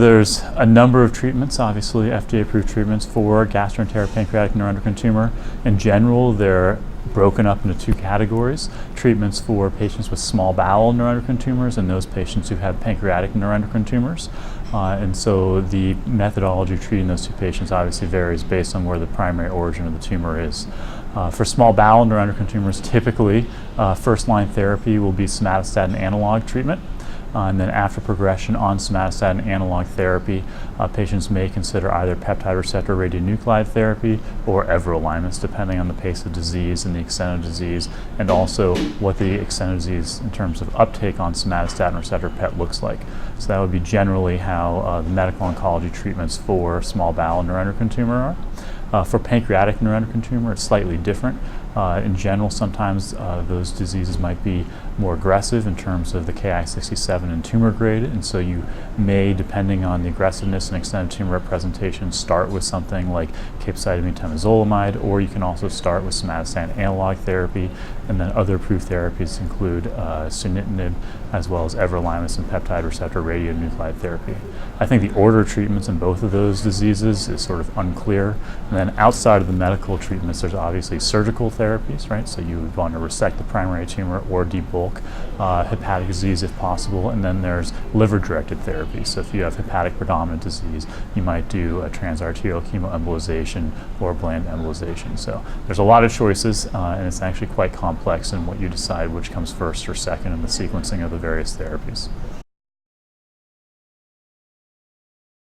There's a number of treatments, obviously FDA-approved treatments for gastroenteropancreatic neuroendocrine tumor. In general, they're broken up into two categories: treatments for patients with small bowel neuroendocrine tumors and those patients who have pancreatic neuroendocrine tumors. And so the methodology treating those two patients obviously varies based on where the primary origin of the tumor is. For small bowel neuroendocrine tumors, typically first-line therapy will be somatostatin analog treatment. And then after progression on somatostatin analog therapy, patients may consider either peptide receptor radionuclide therapy or everolimus, depending on the pace of disease and the extent of disease, and also what the extent of disease in terms of uptake on somatostatin receptor PET looks like. So that would be generally how the medical oncology treatments for small bowel neuroendocrine tumor are. For pancreatic neuroendocrine tumor, it's slightly different. In general, sometimes those diseases might be more aggressive in terms of the Ki-67 and tumor grade, and so you may, depending on the aggressiveness and extent of tumor representation, start with something like capecitabine temozolomide, or you can also start with somatostatin analog therapy, and then other approved therapies include sunitinib, as well as everolimus and peptide receptor radionuclide therapy. I think the order of treatments in both of those diseases is sort of unclear. And then outside of the medical treatments, there's obviously surgical therapies, right? So you would want to resect the primary tumor or debulk hepatic disease if possible. And then there's liver-directed therapy. So if you have hepatic predominant disease, you might do a transarterial chemoembolization or bland embolization. So there's a lot of choices, and it's actually quite complex in what you decide which comes first or second in the sequencing of the various therapies.